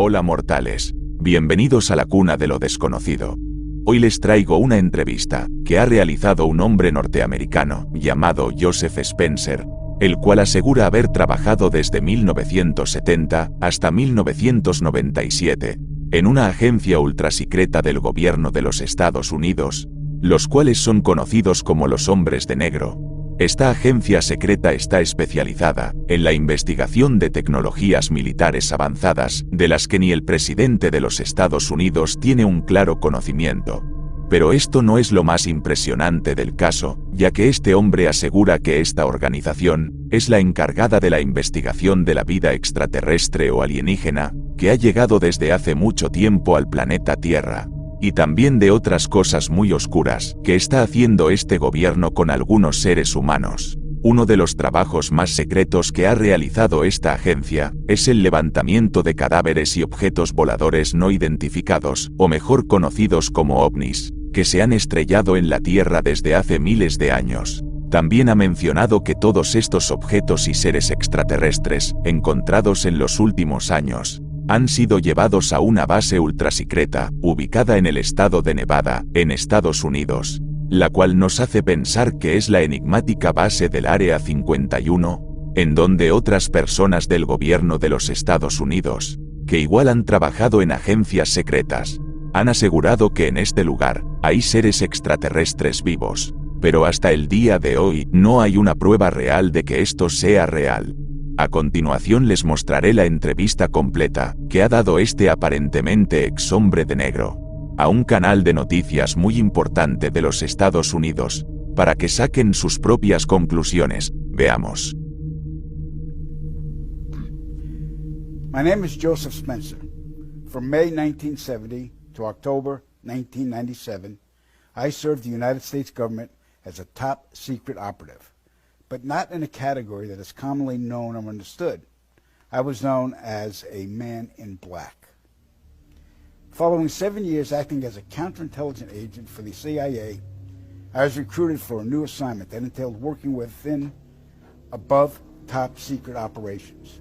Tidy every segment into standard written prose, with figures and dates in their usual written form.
Hola mortales, bienvenidos a la cuna de lo desconocido. Hoy les traigo una entrevista que ha realizado un hombre norteamericano llamado Joseph Spencer, el cual asegura haber trabajado desde 1970 hasta 1997 en una agencia ultrasecreta del gobierno de los Estados Unidos, los cuales son conocidos como los Hombres de Negro. Esta agencia secreta está especializada en la investigación de tecnologías militares avanzadas, de las que ni el presidente de los Estados Unidos tiene un claro conocimiento. Pero esto no es lo más impresionante del caso, ya que este hombre asegura que esta organización es la encargada de la investigación de la vida extraterrestre o alienígena, que ha llegado desde hace mucho tiempo al planeta Tierra, y también de otras cosas muy oscuras que está haciendo este gobierno con algunos seres humanos. Uno de los trabajos más secretos que ha realizado esta agencia es el levantamiento de cadáveres y objetos voladores no identificados, o mejor conocidos como ovnis, que se han estrellado en la Tierra desde hace miles de años. También ha mencionado que todos estos objetos y seres extraterrestres, encontrados en los últimos años, han sido llevados a una base ultrasecreta, ubicada en el estado de Nevada, en Estados Unidos, la cual nos hace pensar que es la enigmática base del Área 51, en donde otras personas del gobierno de los Estados Unidos, que igual han trabajado en agencias secretas, han asegurado que en este lugar hay seres extraterrestres vivos, pero hasta el día de hoy no hay una prueba real de que esto sea real. A continuación les mostraré la entrevista completa que ha dado este aparentemente ex hombre de negro a un canal de noticias muy importante de los Estados Unidos, para que saquen sus propias conclusiones. Veamos. My name is Joseph Spencer. From May 1970 to October 1997, I served the United States government as a top secret operative, but not in a category that is commonly known or understood. I was known as a man in black. Following 7 years acting as a counterintelligence agent for the CIA, I was recruited for a new assignment that entailed working within above top secret operations.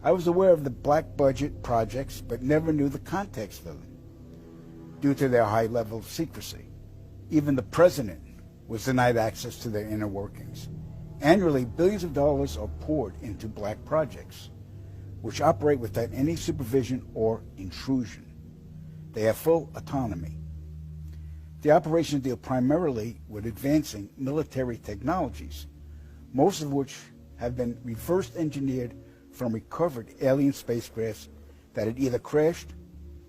I was aware of the black budget projects, but never knew the context of them, due to their high level of secrecy. Even the president was denied access to their inner workings. Annually, billions of dollars are poured into black projects, which operate without any supervision or intrusion. They have full autonomy. The operations deal primarily with advancing military technologies, most of which have been reverse engineered from recovered alien spacecrafts that had either crashed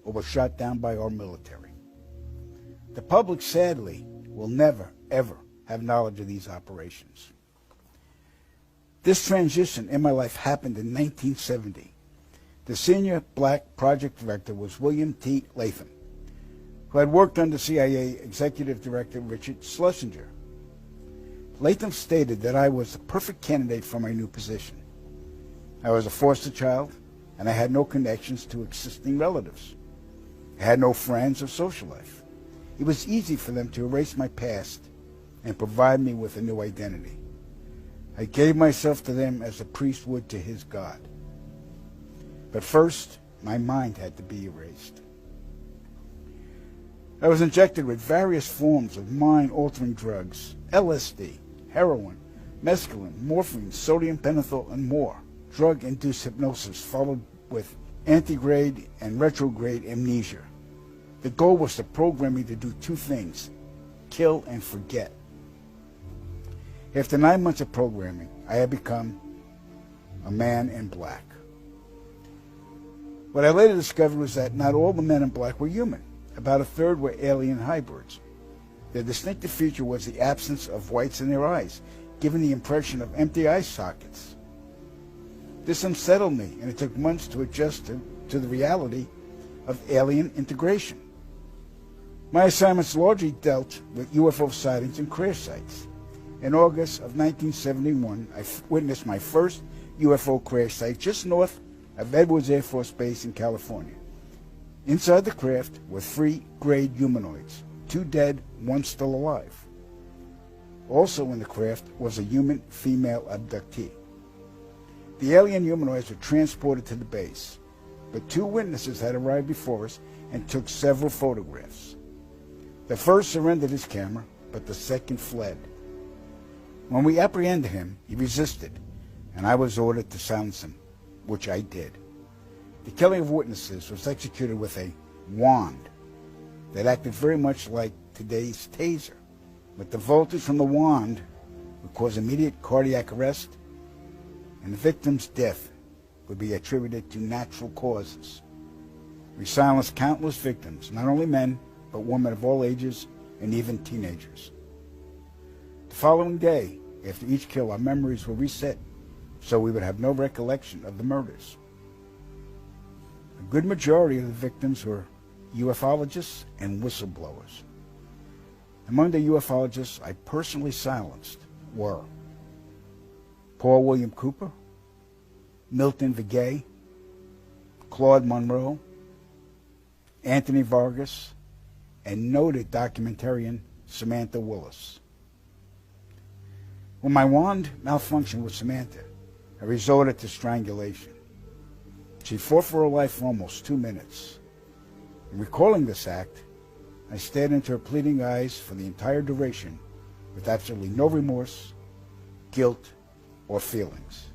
or were shot down by our military. The public, sadly, will never, ever have knowledge of these operations. This transition in my life happened in 1970. The senior black project director was William T. Latham, who had worked under CIA Executive Director Richard Schlesinger. Latham stated that I was the perfect candidate for my new position. I was a foster child, and I had no connections to existing relatives. I had no friends or social life. It was easy for them to erase my past and provide me with a new identity. I gave myself to them as a priest would to his God. But first, my mind had to be erased. I was injected with various forms of mind-altering drugs, LSD, heroin, mescaline, morphine, sodium pentothal, and more. Drug-induced hypnosis followed with antegrade and retrograde amnesia. The goal was to program me to do two things: kill and forget. After 9 months of programming, I had become a man in black. What I later discovered was that not all the men in black were human. About a third were alien hybrids. Their distinctive feature was the absence of whites in their eyes, giving the impression of empty eye sockets. This unsettled me, and it took months to adjust to the reality of alien integration. My assignments largely dealt with UFO sightings and crash sites. In August of 1971, I witnessed my first UFO crash site just north of Edwards Air Force Base in California. Inside the craft were 3 grayed humanoids, 2 dead, 1 still alive. Also in the craft was a human female abductee. The alien humanoids were transported to the base, but 2 witnesses had arrived before us and took several photographs. The first surrendered his camera, but the second fled. When we apprehended him, he resisted, and I was ordered to silence him, which I did. The killing of witnesses was executed with a wand that acted very much like today's taser, but the voltage from the wand would cause immediate cardiac arrest, and the victim's death would be attributed to natural causes. We silenced countless victims, not only men, but women of all ages and even teenagers. The following day, after each kill, our memories were reset, so we would have no recollection of the murders. A good majority of the victims were ufologists and whistleblowers. Among the ufologists I personally silenced were Paul William Cooper, Milton Vigay, Claude Monroe, Anthony Vargas, and noted documentarian Samantha Willis. When my wand malfunctioned with Samantha, I resorted to strangulation. She fought for her life for almost 2 minutes. In recalling this act, I stared into her pleading eyes for the entire duration with absolutely no remorse, guilt, or feelings.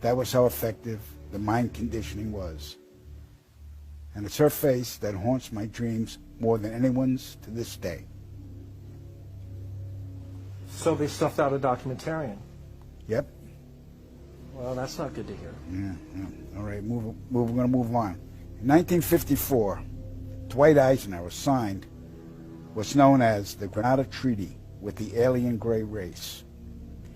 That was how effective the mind conditioning was. And it's her face that haunts my dreams more than anyone's to this day. So they stuffed out a documentarian. Yep. Well, that's not good to hear. Yeah. All right, we're going to move on. In 1954, Dwight Eisenhower signed what's known as the Granada Treaty with the alien gray race.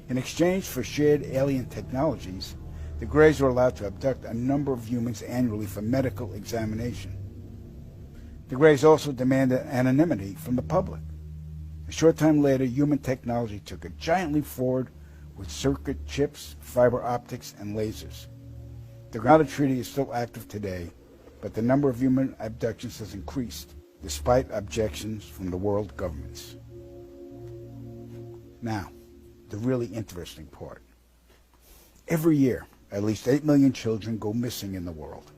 In exchange for shared alien technologies, the Greys were allowed to abduct a number of humans annually for medical examination. The Greys also demanded anonymity from the public. A short time later, human technology took a giant leap forward with circuit chips, fiber optics, and lasers. The Granada Treaty is still active today, but the number of human abductions has increased, despite objections from the world governments. Now, the really interesting part. Every year, at least 8 million children go missing in the world.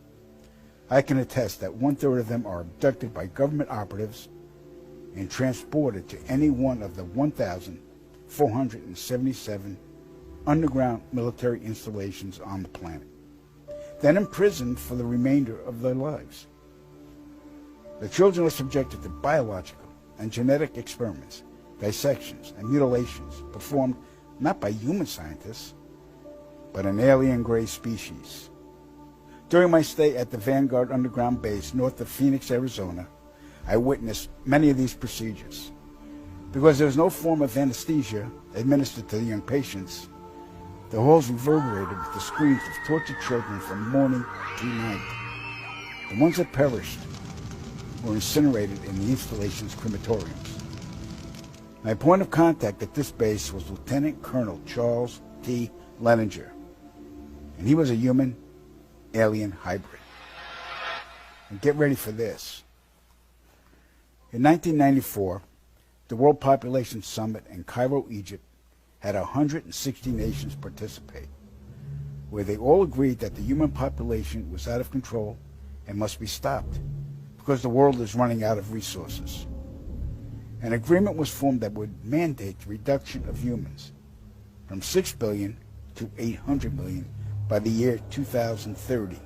I can attest that 1/3 of them are abducted by government operatives and transported to any one of the 1,477 underground military installations on the planet, then imprisoned for the remainder of their lives. The children are subjected to biological and genetic experiments, dissections, and mutilations performed not by human scientists, but an alien gray species. During my stay at the Vanguard Underground Base north of Phoenix, Arizona, I witnessed many of these procedures. Because there was no form of anesthesia administered to the young patients, the halls reverberated with the screams of tortured children from morning to night. The ones that perished were incinerated in the installation's crematoriums. My point of contact at this base was Lieutenant Colonel Charles T. Leninger, and he was a human-alien hybrid. And get ready for this. In 1994, the World Population Summit in Cairo, Egypt, had 160 nations participate, where they all agreed that the human population was out of control and must be stopped because the world is running out of resources. An agreement was formed that would mandate the reduction of humans from 6 billion to 800 million by the year 2030.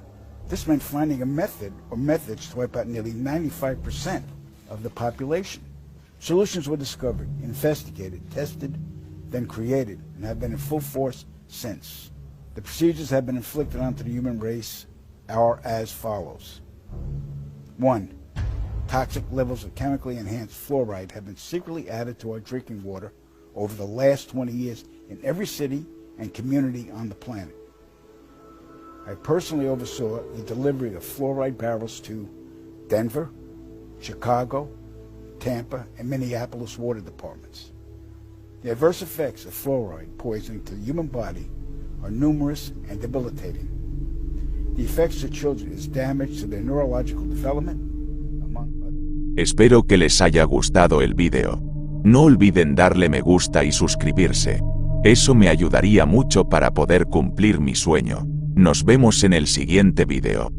This meant finding a method or methods to wipe out nearly 95% of the population. Solutions were discovered, investigated, tested, then created, and have been in full force since. The procedures have been inflicted onto the human race are as follows. 1. Toxic levels of chemically enhanced fluoride have been secretly added to our drinking water over the last 20 years in every city and community on the planet. I personally oversaw the delivery of fluoride barrels to Denver, Chicago, Tampa, and Minneapolis water departments. The adverse effects of fluoride poisoning to the human body are numerous and debilitating. The effects to children is damage to their neurological development, among other. Espero que les haya gustado el vídeo. No olviden darle me gusta y suscribirse. Eso me ayudaría mucho para poder cumplir mi sueño. Nos vemos en el siguiente vídeo.